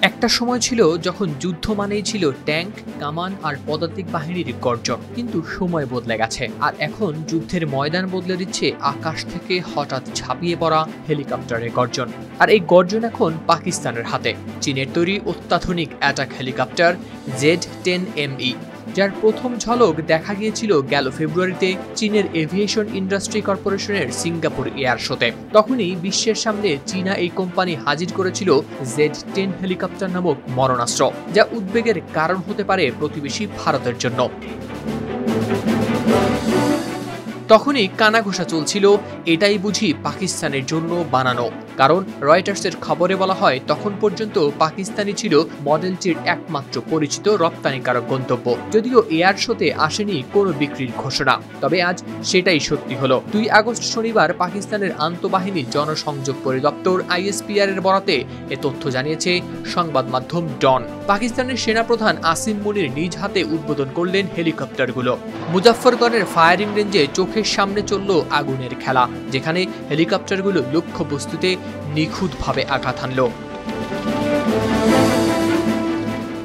একটা সময় ছিল যখন যুদ্ধ মানেই ছিল ট্যাঙ্ক, কামান আর পদাতিক বাহিনীর গর্জন, কিন্তু সময় বদলে গেছে। আর এখন যুদ্ধের ময়দান বদলে দিচ্ছে আকাশ থেকে হঠাৎ ঝাঁপিয়ে পড়া হেলিকপ্টারের গর্জন। আর এই গর্জন এখন পাকিস্তানের হাতে। চীনের তৈরি অত্যাধুনিক অ্যাটাক হেলিকপ্টার Z-10ME, যার প্রথম ঝলক দেখা গিয়েছিল গেল ফেব্রুয়ারিতে চীনের এভিয়েশন ইন্ডাস্ট্রি কর্পোরেশনের সিঙ্গাপুর এয়ার শোতে। তখনই বিশ্বের সামনে চীনা এই কোম্পানি হাজির করেছিল Z-10 হেলিকপ্টার নামক মরণাস্ত্র, যা উদ্বেগের কারণ হতে পারে প্রতিবেশী ভারতের জন্য। তখনই কানাঘোষা চলছিল, এটাই বুঝি পাকিস্তানের জন্য বানানো। কারণ রয়টার্সের খবরে বলা হয় তখন পর্যন্ত পাকিস্তানি ছিল মডেলটির একমাত্র পরিচিত রপ্তানিকারক গন্তব্য। যদিও এয়ার শোতে আসেনি কোনো বিক্রির ঘোষণা, তবে আজ সেটাই সত্যি হলো। 2 আগস্ট শনিবার পাকিস্তানের আন্তঃবাহিনী জনসংযোগ পরিদপ্তর ISPR এর বরাতে এ তথ্য জানিয়েছে সংবাদ মাধ্যম ডন। পাকিস্তানের সেনাপ্রধান আসিম মুনির নিজ হাতে উদ্বোধন করলেন হেলিকপ্টারগুলো। মুজাফফরগড়ের ফায়ারিং রেঞ্জে চোখের সামনে চলল আগুনের খেলা, যেখানে হেলিকপ্টারগুলো লক্ষ্যবস্তুতে নিখুঁতভাবে আঘাত হানল।